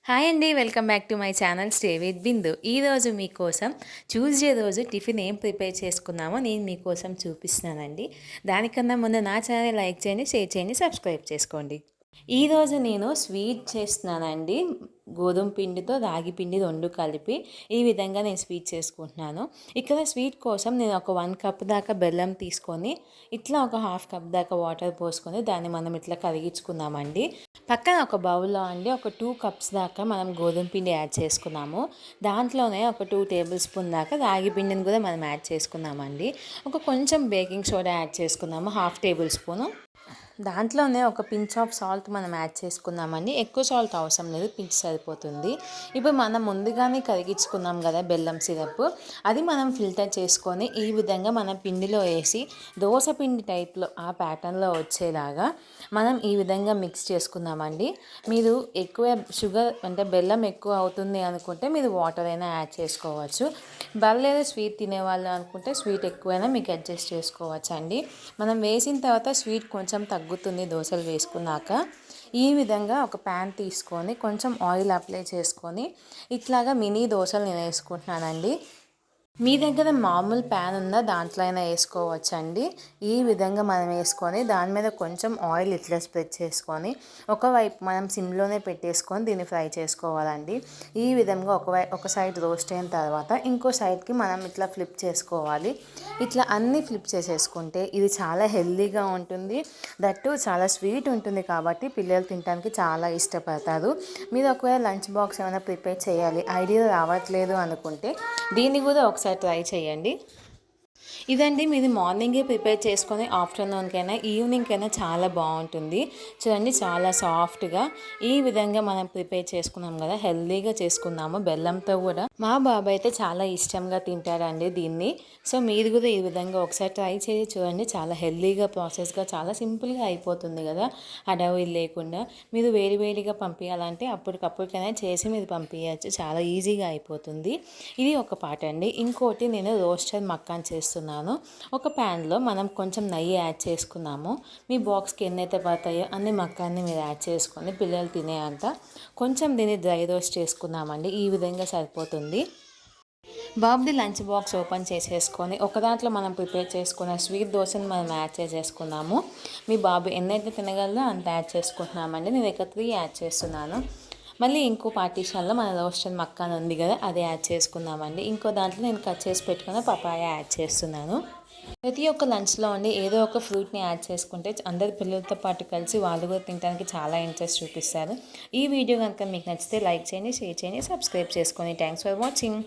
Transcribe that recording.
Hi అండి, welcome back to my channel stay with Bindu. ఈరోజు మీకోసం ట్యూస్డే రోజు టిఫిన్ ఏం ప్రిపేర్ చేసుకున్నామో నేను మీకోసం చూపిస్తున్నానండి. దానికన్నా ముందు నా ఛానల్ లైక్ చేయండి, షేర్ చేయండి, సబ్స్క్రైబ్ చేసుకోండి. ఈరోజు నేను స్వీట్ చేస్తున్నానండి. గోధుమ పిండితో రాగి పిండి రెండు కలిపి ఈ విధంగా నేను స్వీట్ చేసుకుంటున్నాను. ఇక్కడ స్వీట్ కోసం నేను ఒక 1 కప్ దాకా బెల్లం తీసుకొని ఇట్లా ఒక 1/2 కప్ దాకా వాటర్ పోసుకొని దాన్ని మనం ఇట్లా కరిగించుకుందామండి. పక్కన ఒక బౌల్లో అండి ఒక 2 కప్స్ దాకా మనం గోధుమ పిండి యాడ్ చేసుకున్నాము. దాంట్లోనే ఒక 2 టేబుల్ స్పూన్ దాకా రాగి పిండిని కూడా మనం యాడ్ చేసుకున్నామండి. కొంచెం బేకింగ్ సోడా యాడ్ చేసుకున్నాము, 1/2 టేబుల్ స్పూను. దాంట్లోనే ఒక పించ్ ఆఫ్ సాల్ట్ మనం యాడ్ చేసుకుందామండి. ఎక్కువ సాల్ట్ అవసరం లేదు, పించ్ సరిపోతుంది. ఇప్పుడు మనం ముందుగానే కరిగించుకున్నాం కదా బెల్లం సిరప్, అది మనం ఫిల్టర్ చేసుకొని ఈ విధంగా మనం పిండిలో వేసి దోశ పిండి టైప్లో ఆ ప్యాటర్న్లో వచ్చేలాగా మనం ఈ విధంగా మిక్స్ చేసుకుందామండి. మీరు ఎక్కువ షుగర్ అంటే బెల్లం ఎక్కువ అవుతుంది అనుకుంటే మీరు వాటర్ అయినా యాడ్ చేసుకోవచ్చు. బర్లేదు స్వీట్ తినేవాళ్ళు అనుకుంటే స్వీట్ ఎక్కువైనా మీకు అడ్జస్ట్ చేసుకోవచ్చు అండి. మనం వేసిన తర్వాత స్వీట్ కొంచెం తగ్గుతుంది దోశలు వేసుకున్నాక. ఈ విధంగా ఒక ప్యాన్ తీసుకొని కొంచెం ఆయిల్ అప్లై చేసుకొని ఇట్లాగా మినీ దోశలు నేను వేసుకుంటున్నానండి. మీ దగ్గర మామూలు ప్యాన్ ఉందా, దాంట్లో అయినా వేసుకోవచ్చండి. ఈ విధంగా మనం వేసుకొని దాని మీద కొంచెం ఆయిల్ ఇట్లా స్ప్రెడ్ చేసుకొని ఒకవైపు మనం సిమ్లోనే పెట్టేసుకొని దీన్ని ఫ్రై చేసుకోవాలండి. ఈ విధంగా ఒక సైడ్ రోస్ట్ అయిన తర్వాత ఇంకో సైడ్కి మనం ఇట్లా ఫ్లిప్ చేసుకోవాలి. ఇట్లా అన్నీ ఫ్లిప్ చేసేసుకుంటే ఇది చాలా హెల్తీగా ఉంటుంది, దట్టు చాలా స్వీట్ ఉంటుంది కాబట్టి పిల్లలు తినడానికి చాలా ఇష్టపడతారు. మీరు ఒకవేళ లంచ్ బాక్స్ ఏమైనా ప్రిపేర్ చేయాలి ఐడియా రావట్లేదు అనుకుంటే దీన్ని కూడా ఒకసారి ట్రై చేయండి. ఇదండి మీది మార్నింగే ప్రిపేర్ చేసుకొని ఆఫ్టర్నూన్కైనా ఈవినింగ్కైనా చాలా బాగుంటుంది. చూడండి చాలా సాఫ్ట్గా ఈ విధంగా మనం ప్రిపేర్ చేసుకున్నాం కదా, హెల్తీగా చేసుకున్నాము బెల్లంతో కూడా. మా బాబాయ్ అయితే చాలా ఇష్టంగా తింటారండి దీన్ని. సో మీరు కూడా ఈ విధంగా ఒకసారి ట్రై చేసి చూడండి. చాలా హెల్తీగా ప్రాసెస్గా చాలా సింపుల్గా అయిపోతుంది కదా, హడావిడి లేకుండా. మీరు వేడిగా పంపించాలంటే అప్పటికప్పటికైనా చేసి మీరు పంపించవచ్చు, చాలా ఈజీగా అయిపోతుంది. ఇది ఒక పార్ట్ అండి. ఇంకోటి నేను రోస్టెడ్ మక్కాన్ చేస్తున్నాను. ఒక ప్యాన్లో మనం కొంచెం నెయ్యి యాడ్ చేసుకున్నాము. మీ బాక్స్కి ఎన్నైతే పడతాయో అన్ని మక్కాన్ని మీరు యాడ్ చేసుకొని పిల్లలు తినేంత కొంచెం దీన్ని డ్రై రోస్ట్ చేసుకున్నామండి. ఈ విధంగా సరిపోతుంది. బాబుది లంచ్ బాక్స్ ఓపెన్ చేసేసుకొని ఒక దాంట్లో మనం ప్రిపేర్ చేసుకున్న స్వీట్ దోశని మనం యాడ్ చేసేసుకున్నాము. మీ బాబు ఎన్నైతే తినగలదో అంత యాడ్ చేసుకుంటున్నామండి. నేను ఇక్కడ 3 యాడ్ చేస్తున్నాను. మళ్ళీ ఇంకో పార్టీషన్లో మన రోస్టెడ్ మక్కాన్ ఉంది కదా, అది యాడ్ చేసుకుందామండి. ఇంకో దాంట్లో నేను కట్ చేసి పెట్టుకున్న పపాయ యాడ్ చేస్తున్నాను. ప్రతి ఒక్క లంచ్లో ఉండి ఏదో ఒక ఫ్రూట్ని యాడ్ చేసుకుంటే అందరి పిల్లలతో పాటు కలిసి వాళ్ళు కూడా తినడానికి చాలా ఇంట్రెస్ట్ చూపిస్తారు. ఈ వీడియో కనుక మీకు నచ్చితే లైక్ చేయండి, షేర్ చేయండి, సబ్స్క్రైబ్ చేసుకోండి. Thanks for watching.